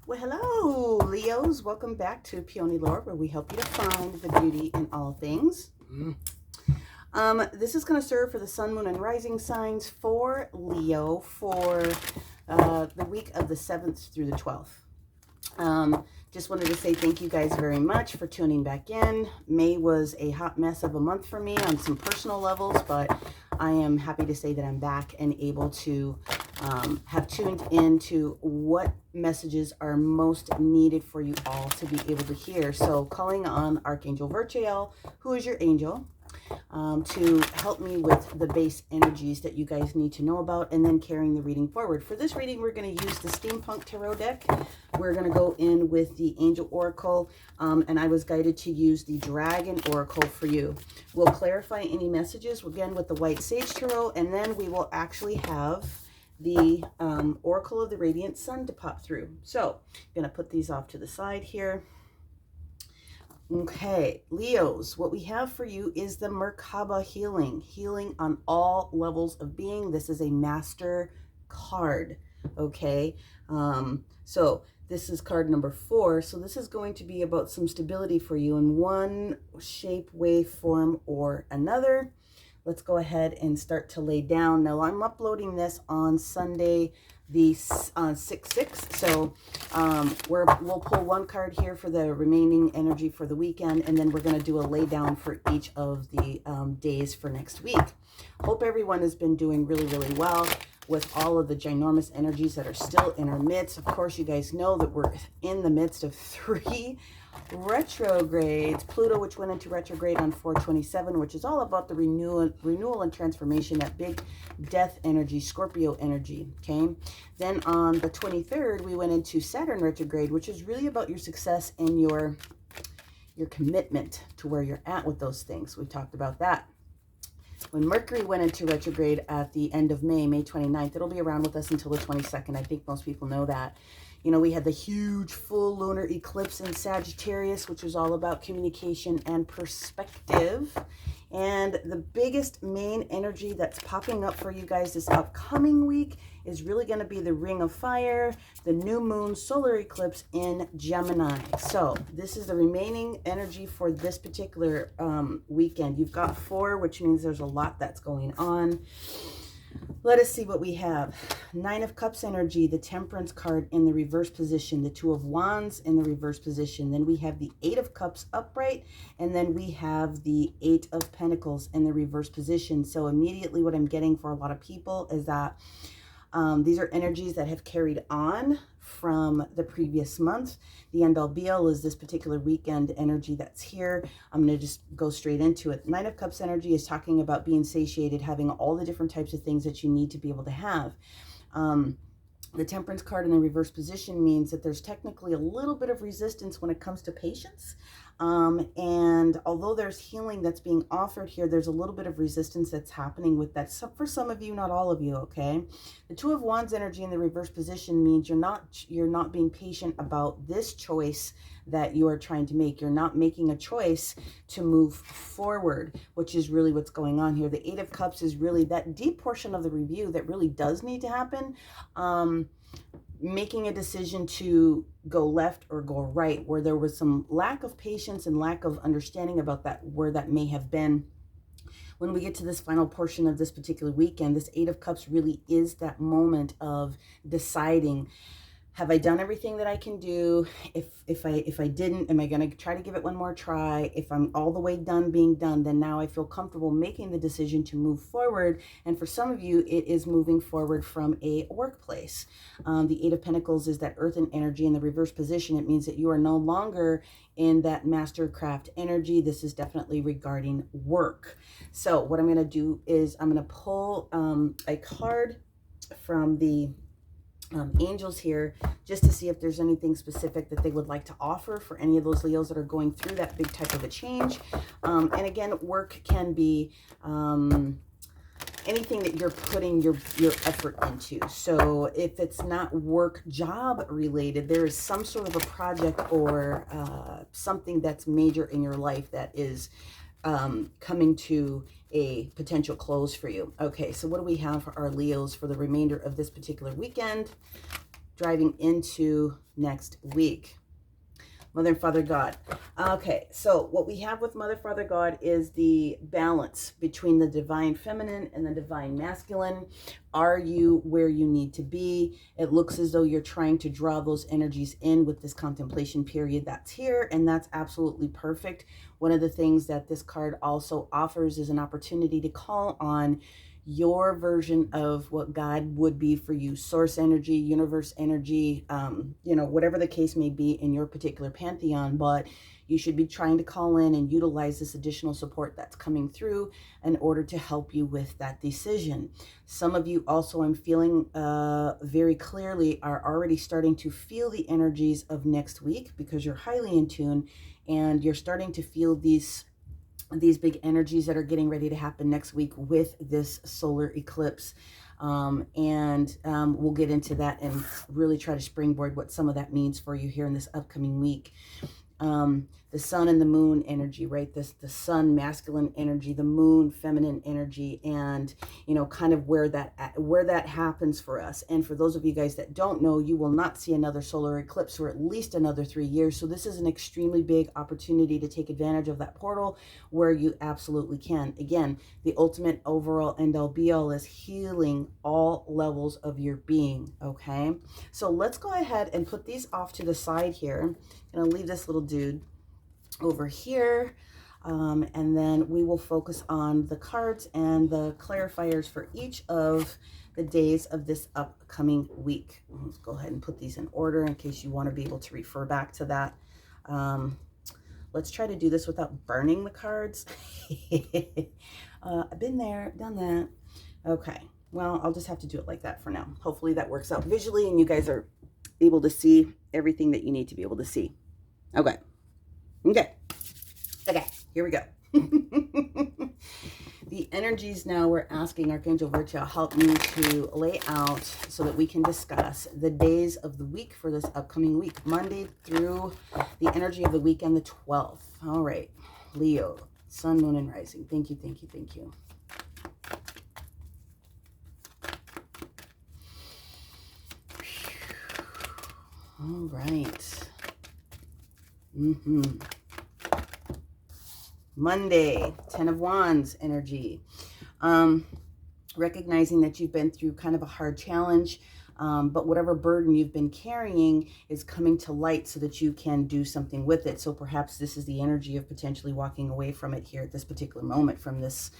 Well, hello, Leos. Welcome back to PeonyLore, where we help you to find the beauty in all things. This is going to serve for the sun, moon, and rising signs for Leo for the week of the 7th through the 12th. Just wanted to say thank you guys very much for tuning back in. May was a hot mess of a month for me on some personal levels, but I am happy to say that I'm back and able to have tuned into what messages are most needed for you all to be able to hear. So calling on Archangel Virchael, who is your angel, to help me with the base energies that you guys need to know about, and then carrying the reading forward. For this reading, we're going to use the Steampunk Tarot deck. We're going to go in with the Angel Oracle, and I was guided to use the Dragon Oracle for you. We'll clarify any messages, again, with the White Sage Tarot, and then we will actually have the Oracle of the Radiant Sun to pop through. So, I'm going to put these off to the side here. Okay, Leos, what we have for you is the Merkabah healing on all levels of being. This is a master card, okay? So this is card number 4. So this is going to be about some stability for you in one shape, way, form, or another. Let's go ahead and start to lay down. Now, I'm uploading this on Sunday, the 6/6. So we'll pull one card here for the remaining energy for the weekend, and then we're going to do a lay down for each of the days for next week. Hope everyone has been doing really, really well with all of the ginormous energies that are still in our midst. Of course, you guys know that we're in the midst of 3 retrogrades. Pluto, which went into retrograde on 4/27, which is all about the renewal and transformation, that big death energy, Scorpio energy, okay? Then on the 23rd, we went into Saturn retrograde, which is really about your success and your commitment to where you're at with those things. We talked about that. When Mercury went into retrograde at the end of May 29th, it'll be around with us until the 22nd. I think most people know that. You know, we had the huge full lunar eclipse in Sagittarius, which was all about communication and perspective. And the biggest main energy that's popping up for you guys this upcoming week is really going to be the Ring of Fire, the new moon solar eclipse in Gemini. So this is the remaining energy for this particular weekend. You've got 4, which means there's a lot that's going on. Let us see what we have. 9 of Cups energy, the Temperance card in the reverse position, the 2 of Wands in the reverse position. Then we have the 8 of Cups upright, and then we have the 8 of Pentacles in the reverse position. So immediately what I'm getting for a lot of people is that these are energies that have carried on from the previous month. The end all be all is this particular weekend energy that's here. I'm going to just go straight into it. 9 of Cups energy is talking about being satiated, having all the different types of things that you need to be able to have. The Temperance card in the reverse position means that there's technically a little bit of resistance when it comes to patience. And although there's healing that's being offered here, there's a little bit of resistance that's happening with that. So for some of you, not all of you, okay? The 2 of Wands energy in the reverse position means you're not being patient about this choice that you are trying to make. You're not making a choice to move forward, which is really what's going on here. The 8 of Cups is really that deep portion of the review that really does need to happen. Making a decision to go left or go right, where there was some lack of patience and lack of understanding about that, where that may have been. When we get to this final portion of this particular weekend, this 8 of Cups really is that moment of deciding, have I done everything that I can do? If I didn't, am I going to try to give it one more try? If I'm all the way done being done, then now I feel comfortable making the decision to move forward. And for some of you, it is moving forward from a workplace. The 8 of Pentacles is that earthen energy in the reverse position. It means that you are no longer in that mastercraft energy. This is definitely regarding work. So what I'm going to do is I'm going to pull a card from the angels here, just to see if there's anything specific that they would like to offer for any of those Leos that are going through that big type of a change. And again, work can be anything that you're putting your effort into. So if it's not work job related, there is some sort of a project or something that's major in your life that is coming to a potential close for you. Okay, so what do we have for our Leos for the remainder of this particular weekend? driving into next week. Mother and Father God. Okay, so what we have with Mother, Father, God is the balance between the divine feminine and the divine masculine. Are you where you need to be? It looks as though you're trying to draw those energies in with this contemplation period that's here, and that's absolutely perfect. One of the things that this card also offers is an opportunity to call on your version of what God would be for you, source energy, universe energy, whatever the case may be in your particular pantheon. But you should be trying to call in and utilize this additional support that's coming through in order to help you with that decision. Some of you also, I'm feeling very clearly, are already starting to feel the energies of next week because you're highly in tune and you're starting to feel these big energies that are getting ready to happen next week with this solar eclipse. We'll get into that and really try to springboard what some of that means for you here in this upcoming week. The sun and the moon energy, right? The sun, masculine energy, the moon, feminine energy, and kind of where that happens for us. And for those of you guys that don't know, you will not see another solar eclipse for at least another 3 years. So this is an extremely big opportunity to take advantage of that portal where you absolutely can. Again, the ultimate overall end all be all is healing all levels of your being. Okay, so let's go ahead and put these off to the side here. I'm gonna leave this little dude over here, and then we will focus on the cards and the clarifiers for each of the days of this upcoming week. Let's go ahead and put these in order in case you want to be able to refer back to that. Let's try to do this without burning the cards. I've been there, done that. Okay, well, I'll just have to do it like that for now. Hopefully that works out visually and you guys are able to see everything that you need to be able to see. Okay, here we go. The energies now, we're asking Archangel Virtual help me to lay out so that we can discuss the days of the week for this upcoming week, Monday through the energy of the weekend, the 12th. All right, Leo, sun, moon, and rising. Thank you, thank you, thank you. All right. Monday, 10 of Wands energy. Recognizing that you've been through kind of a hard challenge, but whatever burden you've been carrying is coming to light so that you can do something with it. So perhaps this is the energy of potentially walking away from it here at this particular moment, from this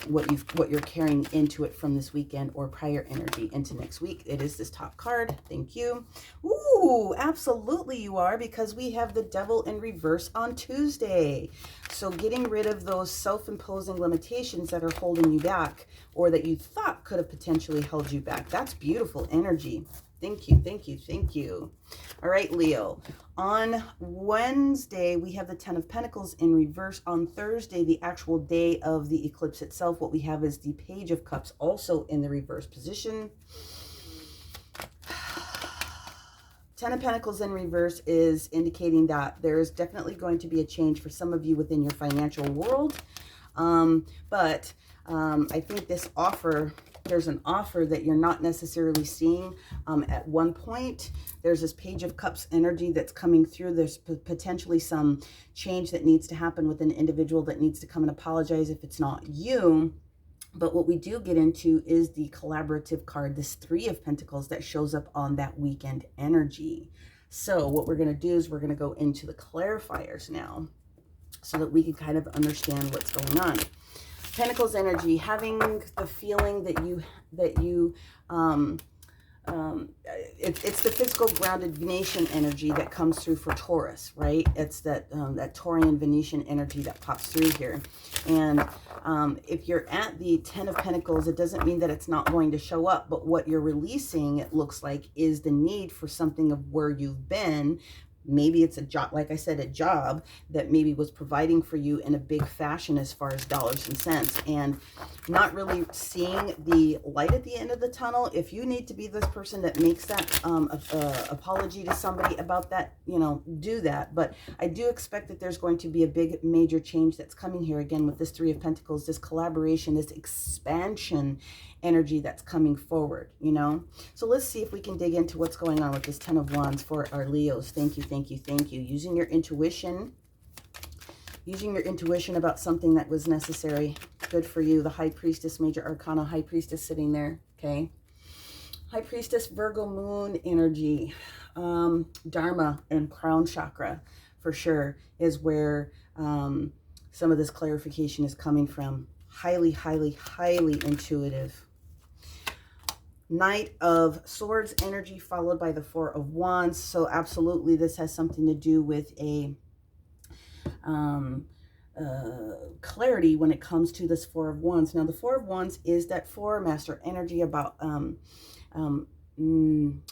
what you're carrying into it from this weekend or prior energy into next week. It is this top card. Thank you. Ooh, absolutely you are, because we have the Devil in reverse on Tuesday. So getting rid of those self-imposing limitations that are holding you back or that you thought could have potentially held you back. That's beautiful energy. Thank you, thank you, thank you. All right, Leo. On Wednesday, we have the 10 of Pentacles in reverse. On Thursday, the actual day of the eclipse itself, what we have is the Page of Cups also in the reverse position. 10 of Pentacles in reverse is indicating that there is definitely going to be a change for some of you within your financial world. But I think this offer, there's an offer that you're not necessarily seeing at one point. There's this Page of Cups energy that's coming through. There's potentially some change that needs to happen with an individual that needs to come and apologize if it's not you. But what we do get into is the collaborative card, this 3 of Pentacles that shows up on that weekend energy. So what we're going to do is we're going to go into the clarifiers now so that we can kind of understand what's going on. Pentacles energy, having the feeling that it's the physical grounded Venetian energy that comes through for Taurus, right? It's that that Taurian Venetian energy that pops through here. And if you're at the 10 of Pentacles, it doesn't mean that it's not going to show up, but what you're releasing, it looks like, is the need for something of where you've been. Maybe it's a job, like I said, a job that maybe was providing for you in a big fashion as far as dollars and cents, and not really seeing the light at the end of the tunnel. If you need to be this person that makes that apology to somebody about that, you know, do that. But I do expect that there's going to be a big major change that's coming here again with this 3 of Pentacles, this collaboration, this expansion energy that's coming forward, you know? So let's see if we can dig into what's going on with this Ten of Wands for our Leos. Thank you, thank you, thank you. Using your intuition about something that was necessary, good for you. The High Priestess, Major Arcana, High Priestess sitting there, okay? High Priestess, Virgo moon energy, Dharma and Crown Chakra, for sure, is where some of this clarification is coming from. Highly, highly, highly intuitive. Knight of Swords energy followed by the Four of Wands. So absolutely this has something to do with a clarity when it comes to this Four of Wands. Now the Four of Wands is that Four Master energy about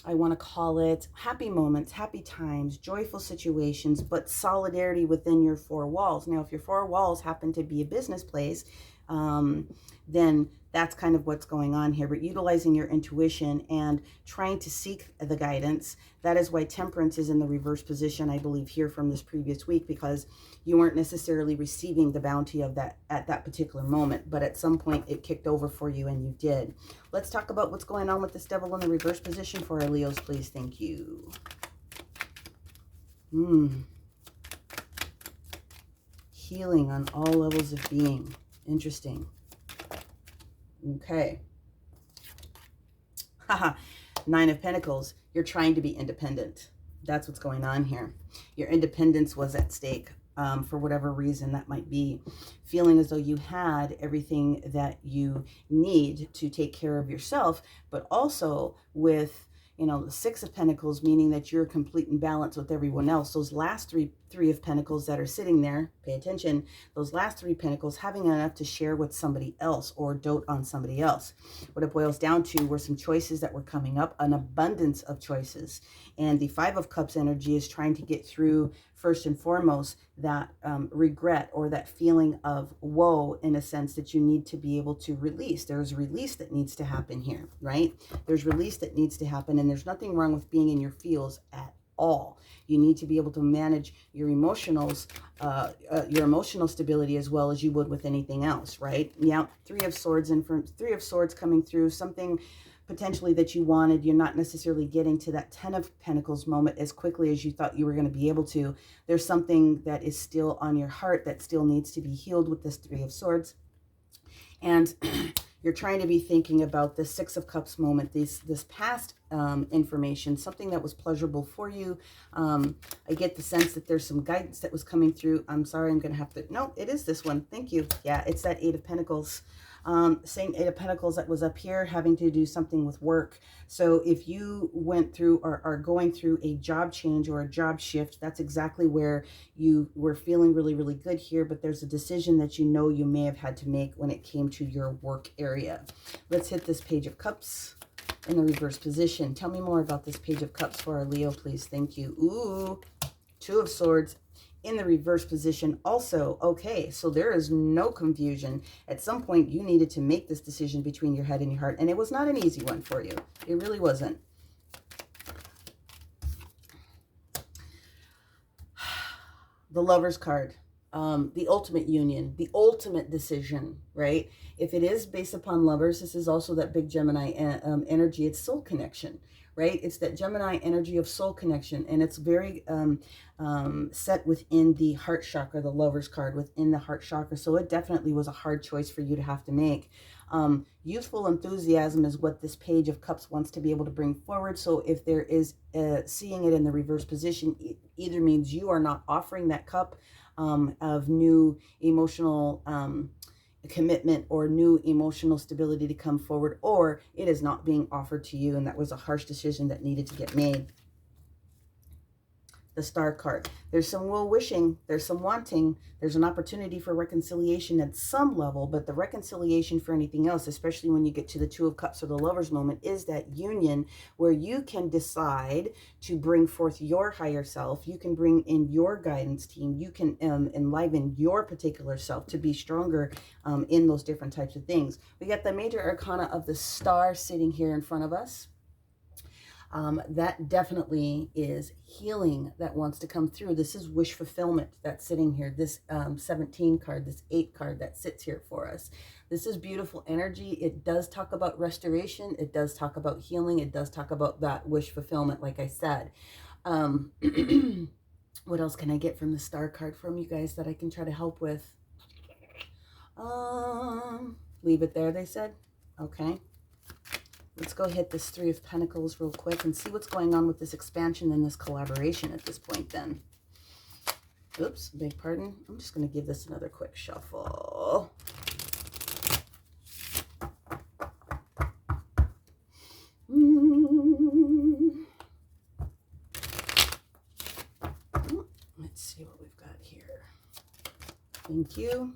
I want to call it happy moments, happy times, joyful situations, but solidarity within your four walls. Now, if your four walls happen to be a business place, then that's kind of what's going on here. But utilizing your intuition and trying to seek the guidance, that is why Temperance is in the reverse position, I believe, here from this previous week, because you weren't necessarily receiving the bounty of that at that particular moment, but at some point it kicked over for you and you did. Let's talk about what's going on with this Devil in the reverse position for our Leos, please. Thank you. Healing on all levels of being. Interesting. Okay. Haha. Nine of Pentacles. You're trying to be independent. That's what's going on here. Your independence was at stake for whatever reason that might be. Feeling as though you had everything that you need to take care of yourself, but also with, you know, the Six of Pentacles, meaning that you're complete and balanced with everyone else. Those last three of Pentacles that are sitting there, pay attention, those last three Pentacles having enough to share with somebody else or dote on somebody else. What it boils down to were some choices that were coming up, an abundance of choices. And the Five of Cups energy is trying to get through, first and foremost, that regret or that feeling of woe, in a sense, that you need to be able to release. There's release that needs to happen here, right? There's release that needs to happen, and there's nothing wrong with being in your feels at all. You need to be able to manage your emotional stability as well as you would with anything else, right? Yeah, Three of Swords, and from Three of Swords coming through, something potentially that you wanted, you're not necessarily getting to that Ten of Pentacles moment as quickly as you thought you were going to be able to. There's something that is still on your heart that still needs to be healed with this Three of Swords. And you're trying to be thinking about the Six of Cups moment, this past information, something that was pleasurable for you. I get the sense that there's some guidance that was coming through. I'm sorry, I'm going to have to, no, it is this one. Thank you. Yeah, it's that Eight of Pentacles. Same Eight of Pentacles that was up here, having to do something with work. So if you went through or are going through a job change or a job shift, that's exactly where you were feeling really, really good here. But there's a decision that you know you may have had to make when it came to your work area. Let's hit this Page of Cups in the reverse position. Tell me more about this Page of Cups for our Leo, please. Thank you. Ooh, Two of Swords in the reverse position also. Okay, so there is no confusion. At some point, you needed to make this decision between your head and your heart, and it was not an easy one for you. It really wasn't. The Lover's card, the ultimate union, the ultimate decision, right? If it is based upon lovers, this is also that big Gemini energy. It's soul connection, right? It's that Gemini energy of soul connection, and it's very set within the heart chakra, the Lover's card within the heart chakra. So it definitely was a hard choice for you to have to make. Youthful enthusiasm is what this Page of Cups wants to be able to bring forward. So if there is seeing it in the reverse position, it either means you are not offering that cup of new emotional commitment or new emotional stability to come forward, or it is not being offered to you, and that was a harsh decision that needed to get made. The Star card. There's some will wishing, there's some wanting, there's an opportunity for reconciliation at some level, but the reconciliation for anything else, especially when you get to the Two of Cups or the Lover's moment, is that union where you can decide to bring forth your higher self. You can bring in your guidance team. You can enliven your particular self to be stronger in those different types of things. We got the major arcana of the Star sitting here in front of us. That definitely is healing that wants to come through. This is wish fulfillment that's sitting here. This 17 card, this 8 card that sits here for us. This is beautiful energy. It does talk about restoration. It does talk about healing. It does talk about that wish fulfillment, like I said. What else can I get from the star card from you guys that I can try to help with? Leave it there, they said. Okay. Let's go hit this 3 of Pentacles real quick and see what's going on with this expansion and this collaboration at this point then. Oops, beg pardon. I'm just going to give this another quick shuffle. Let's see what we've got here. Thank you.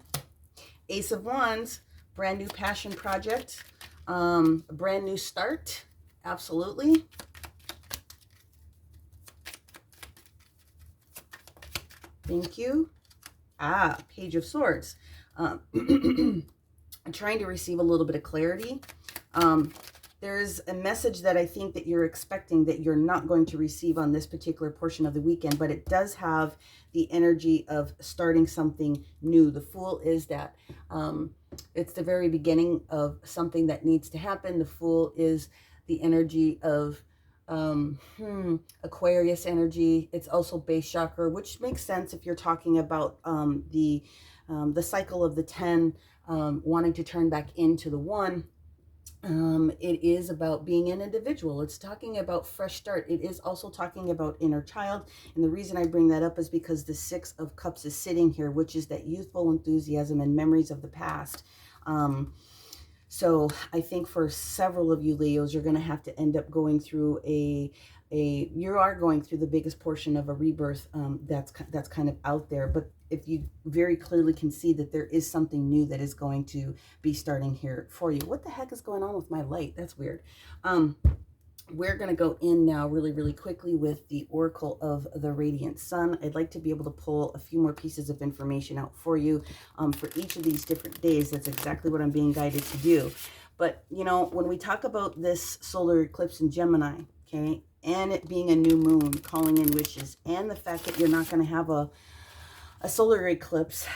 Ace of Wands, brand new passion project. A brand new start. Absolutely. Thank you. Page of Swords. I'm trying to receive a little bit of clarity. There's a message that I think that you're expecting that you're not going to receive on this particular portion of the weekend, but it does have the energy of starting something new. The Fool is that. It's the very beginning of something that needs to happen. The Fool is the energy of Aquarius energy. It's also base chakra, which makes sense if you're talking about the cycle of the 10 wanting to turn back into the 1. It is about being an individual. It's talking about fresh start. It is also talking about inner child. And the reason I bring that up is because the 6 of Cups is sitting here, which is that youthful enthusiasm and memories of the past. So I think for several of you Leos, you're going to have to end up going through you are going through the biggest portion of a rebirth that's kind of out there. But if you very clearly can see that there is something new that is going to be starting here for you. What the heck is going on with my light? That's weird. We're going to go in now really, really quickly with the Oracle of the Radiant Sun. I'd like to be able to pull a few more pieces of information out for you for each of these different days. That's exactly what I'm being guided to do. But, you know, when we talk about this solar eclipse in Gemini, okay, and it being a new moon, calling in wishes, and the fact that you're not going to have a solar eclipse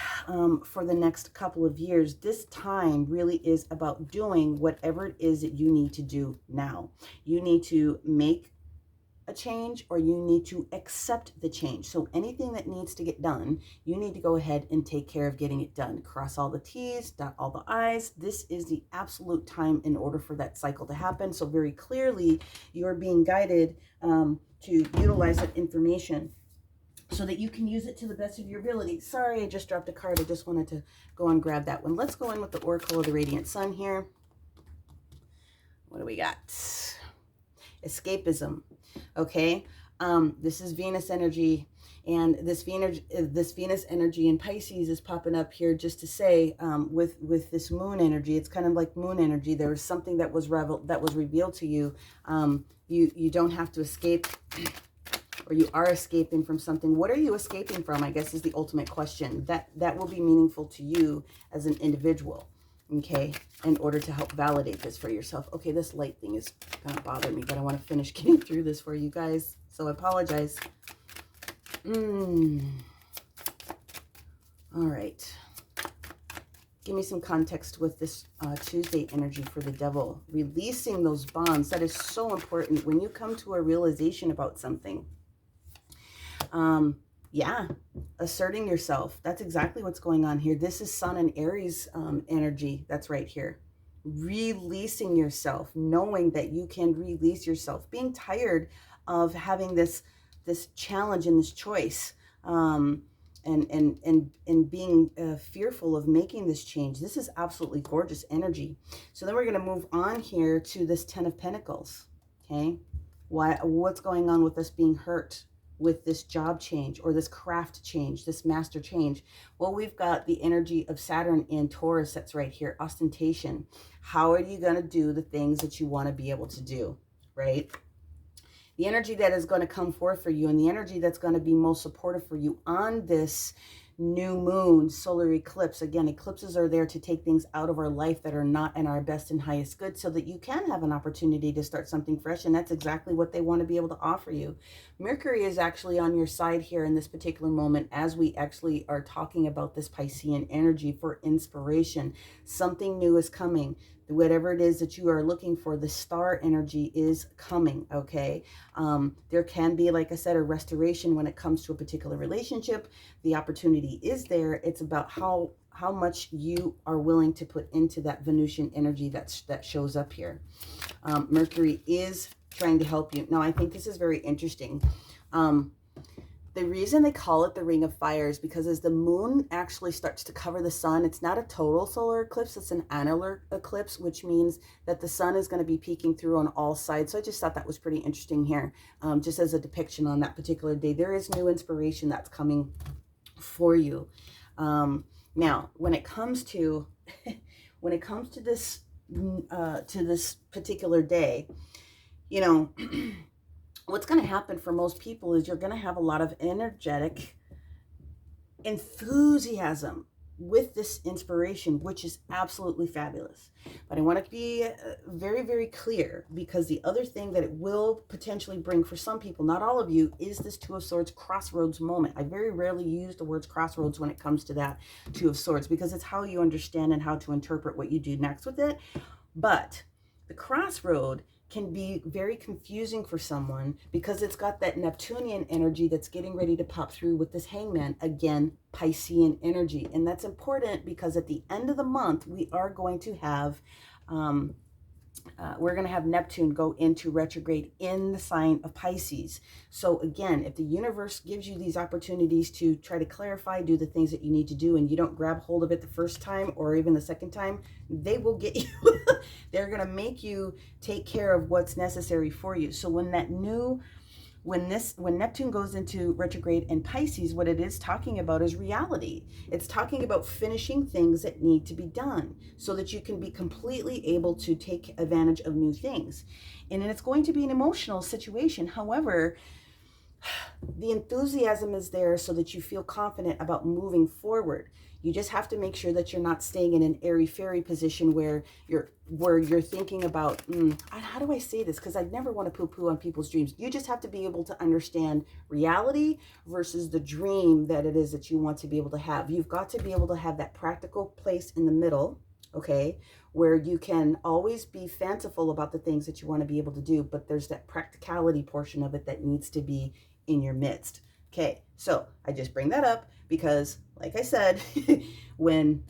for the next couple of years, this time really is about doing whatever it is that you need to do now. You need to make a change or you need to accept the change. So anything that needs to get done, you need to go ahead and take care of getting it done. Cross all the T's, dot all the I's. This is the absolute time in order for that cycle to happen. So very clearly, you're being guided to utilize that information so that you can use it to the best of your ability. Sorry, I just dropped a card. I just wanted to go and grab that one. Let's go in with the Oracle of the Radiant Sun here. What do we got? Escapism. Okay. This is Venus energy. And this Venus energy in Pisces is popping up here just to say, with this moon energy, it's kind of like moon energy. There was something that was revealed to you. You don't have to escape, or you are escaping from something. What are you escaping from, I guess, is the ultimate question. That will be meaningful to you as an individual, okay, in order to help validate this for yourself. Okay, this light thing is going to bother me, but I want to finish getting through this for you guys, so I apologize. All right. Give me some context with this Tuesday energy for the Devil. Releasing those bonds. That is so important when you come to a realization about something. Yeah, asserting yourself. That's exactly what's going on here. This is Sun and Aries energy that's right here. Releasing yourself, knowing that you can release yourself, being tired of having this challenge and this choice, and being fearful of making this change. This is absolutely gorgeous energy. So then we're going to move on here to this 10 of Pentacles. Okay, what's going on with us being hurt with this job change or this craft change, this master change? Well, we've got the energy of Saturn in Taurus that's right here. Ostentation. How are you going to do the things that you want to be able to do, right? The energy that is going to come forth for you, and the energy that's going to be most supportive for you on this new moon, solar eclipse. Again, eclipses are there to take things out of our life that are not in our best and highest good so that you can have an opportunity to start something fresh. And that's exactly what they want to be able to offer you. Mercury is actually on your side here in this particular moment as we actually are talking about this Piscean energy for inspiration. Something new is coming. Whatever it is that you are looking for, the star energy is coming, okay? There can be, like I said, a restoration when it comes to a particular relationship. The opportunity is there. It's about how much you are willing to put into that Venusian energy that shows up here. Mercury is trying to help you. Now, I think this is very interesting. The reason they call it the Ring of Fire is because as the moon actually starts to cover the sun, it's not a total solar eclipse, it's an annular eclipse, which means that the sun is going to be peeking through on all sides. So I just thought that was pretty interesting here, just as a depiction on that particular day. There is new inspiration that's coming for you. Now, when it comes to this particular day, you know, what's going to happen for most people is you're going to have a lot of energetic enthusiasm with this inspiration, which is absolutely fabulous. But I want to be very, very clear, because the other thing that it will potentially bring for some people, not all of you, is this Two of Swords crossroads moment. I very rarely use the words crossroads when it comes to that Two of Swords, because it's how you understand and how to interpret what you do next with it. But the crossroad can be very confusing for someone because it's got that Neptunian energy that's getting ready to pop through with this Hangman, again, Piscean energy. And that's important because at the end of the month, we are going to have Neptune go into retrograde in the sign of Pisces. So again, if the universe gives you these opportunities to try to clarify, do the things that you need to do, and you don't grab hold of it the first time or even the second time, they will get you. They're going to make you take care of what's necessary for you. So when Neptune goes into retrograde in Pisces, what it is talking about is reality. It's talking about finishing things that need to be done so that you can be completely able to take advantage of new things. And it's going to be an emotional situation. However, the enthusiasm is there so that you feel confident about moving forward. You just have to make sure that you're not staying in an airy-fairy position where you're thinking about, how do I say this? Because I'd never want to poo-poo on people's dreams. You just have to be able to understand reality versus the dream that it is that you want to be able to have. You've got to be able to have that practical place in the middle, okay, where you can always be fanciful about the things that you want to be able to do, but there's that practicality portion of it that needs to be in your midst. Okay, so I just bring that up because, like I said, when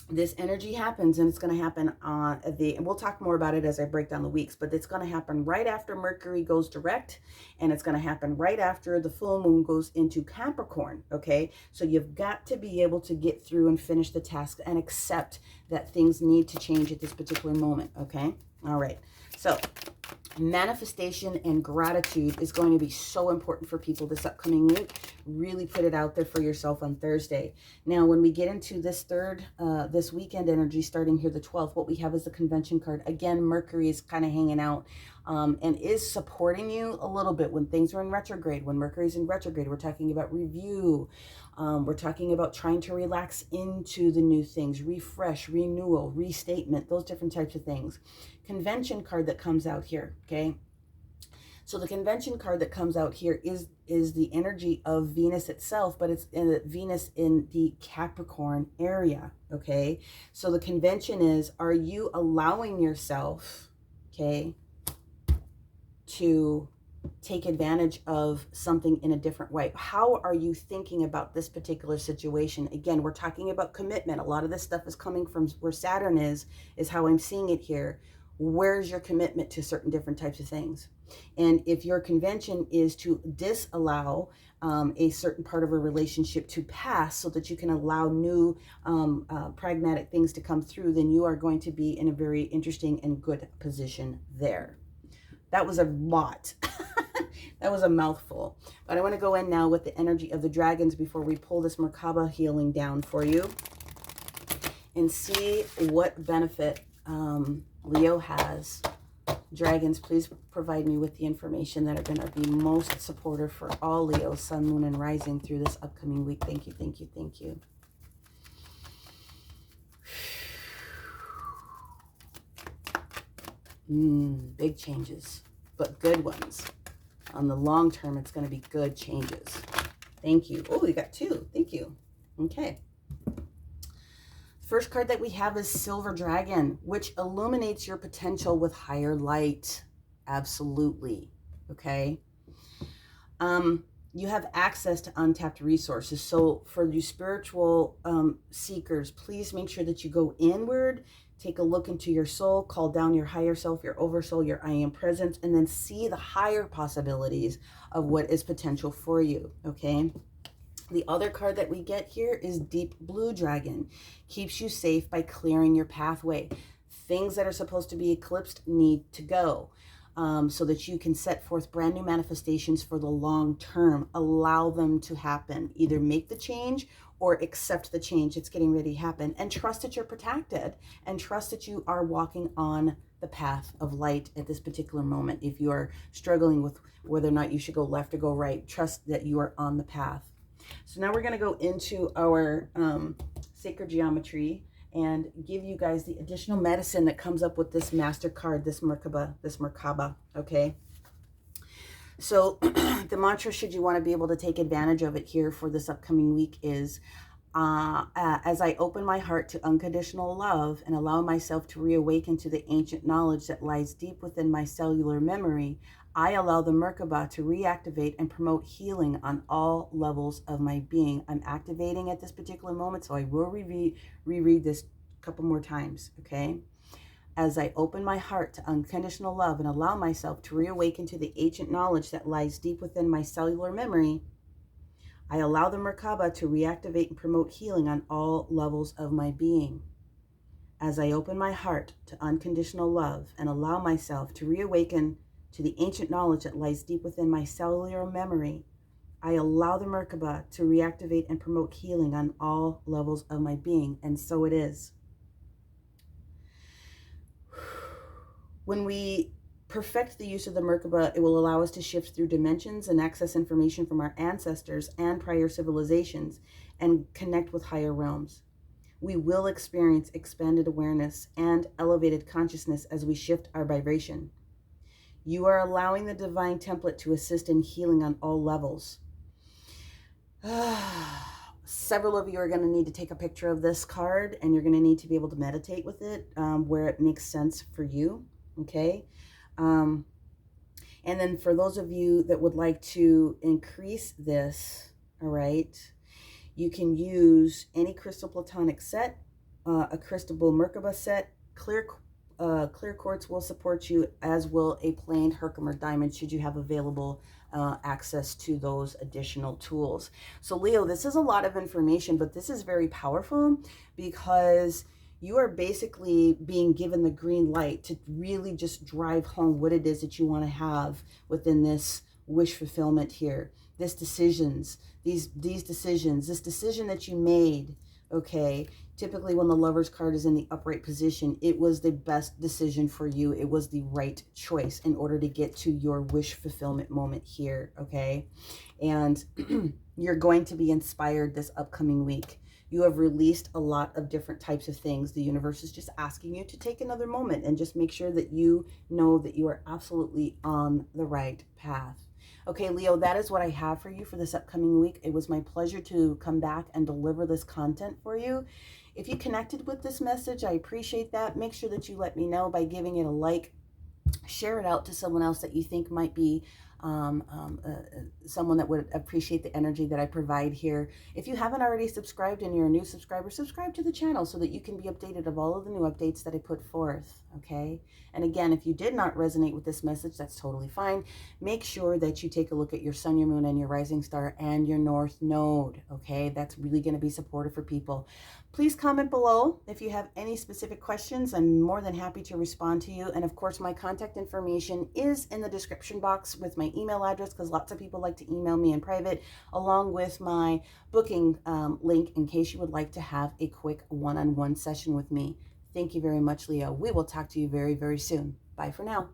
this energy happens, and it's going to happen on and we'll talk more about it as I break down the weeks, but it's going to happen right after Mercury goes direct, and it's going to happen right after the full moon goes into Capricorn, okay? So you've got to be able to get through and finish the task and accept that things need to change at this particular moment, okay? All right, so manifestation and gratitude is going to be so important for people this upcoming week. Really put it out there for yourself on Thursday. Now, when we get into this this weekend energy starting here the 12th, what we have is the convention card. Again, Mercury is kind of hanging out and is supporting you a little bit when things are in retrograde. When Mercury's in retrograde, we're talking about review. We're talking about trying to relax into the new things, refresh, renewal, restatement, those different types of things. Convention card that comes out here, okay? So the convention card that comes out here is the energy of Venus itself, but it's Venus in the Capricorn area, okay? So the convention is, are you allowing yourself, okay, to take advantage of something in a different way? How are you thinking about this particular situation? Again, we're talking about commitment. A lot of this stuff is coming from where Saturn is how I'm seeing it here. Where's your commitment to certain different types of things? And if your convention is to disallow a certain part of a relationship to pass so that you can allow new pragmatic things to come through, then you are going to be in a very interesting and good position there. That was a lot. That was a mouthful. But I want to go in now with the energy of the dragons before we pull this Merkabah healing down for you and see what benefit Leo has Dragons, please provide me with the information that are going to be most supportive for all Leos, Sun, Moon, and Rising through this upcoming week. Thank you, thank you, thank you. Big changes, but good ones. On the long term, it's going to be good changes. Thank you. Oh, we got 2. Thank you. Okay. First card that we have is Silver Dragon, which illuminates your potential with higher light. Absolutely. Okay. You have access to untapped resources. So for you spiritual seekers, please make sure that you go inward, take a look into your soul, call down your higher self, your oversoul, your I am presence, and then see the higher possibilities of what is potential for you. Okay. The other card that we get here is Deep Blue Dragon. Keeps you safe by clearing your pathway. Things that are supposed to be eclipsed need to go, so that you can set forth brand new manifestations for the long term. Allow them to happen. Either make the change or accept the change that's getting ready to happen. And trust that you're protected. And trust that you are walking on the path of light at this particular moment. If you are struggling with whether or not you should go left or go right, trust that you are on the path. So now we're going to go into our sacred geometry and give you guys the additional medicine that comes up with this master card, this Merkabah, okay? So the mantra, should you want to be able to take advantage of it here for this upcoming week, is as I open my heart to unconditional love and allow myself to reawaken to the ancient knowledge that lies deep within my cellular memory, I allow the Merkabah to reactivate and promote healing on all levels of my being. I'm activating at this particular moment, so I will reread this a couple more times, okay? As I open my heart to unconditional love and allow myself to reawaken to the ancient knowledge that lies deep within my cellular memory, I allow the Merkabah to reactivate and promote healing on all levels of my being. As I open my heart to unconditional love and allow myself to reawaken to the ancient knowledge that lies deep within my cellular memory, I allow the Merkabah to reactivate and promote healing on all levels of my being. And so it is. When we perfect the use of the Merkabah, it will allow us to shift through dimensions and access information from our ancestors and prior civilizations and connect with higher realms. We will experience expanded awareness and elevated consciousness as we shift our vibration. You are allowing the divine template to assist in healing on all levels. Several of you are going to need to take a picture of this card, and you're going to need to be able to meditate with it where it makes sense for you, okay? And then for those of you that would like to increase this, all right, you can use any crystal platonic set, a crystal Merkabah set. Clear quartz will support you, as will a plain Herkimer diamond, should you have available access to those additional tools. So Leo, this is a lot of information, but this is very powerful because you are basically being given the green light to really just drive home what it is that you want to have within this wish fulfillment here. This decision that you made, okay? Typically when the Lover's card is in the upright position, it was the best decision for you. It was the right choice in order to get to your wish fulfillment moment here, okay? And you're going to be inspired this upcoming week. You have released a lot of different types of things. The universe is just asking you to take another moment and just make sure that you know that you are absolutely on the right path. Okay, Leo, that is what I have for you for this upcoming week. It was my pleasure to come back and deliver this content for you. If you connected with this message, I appreciate that. Make sure that you let me know by giving it a like. Share it out to someone else that you think might be someone that would appreciate the energy that I provide here. If you haven't already subscribed and you're a new subscriber, subscribe to the channel so that you can be updated of all of the new updates that I put forth, okay? And again, if you did not resonate with this message, that's totally fine. Make sure that you take a look at your sun, your moon, and your rising star and your north node, okay? That's really going to be supportive for people. Please comment below if you have any specific questions. I'm more than happy to respond to you. And of course, my contact information is in the description box with my email address, because lots of people like to email me in private, along with my booking link in case you would like to have a quick one-on-one session with me. Thank you very much, Leo. We will talk to you very, very soon. Bye for now.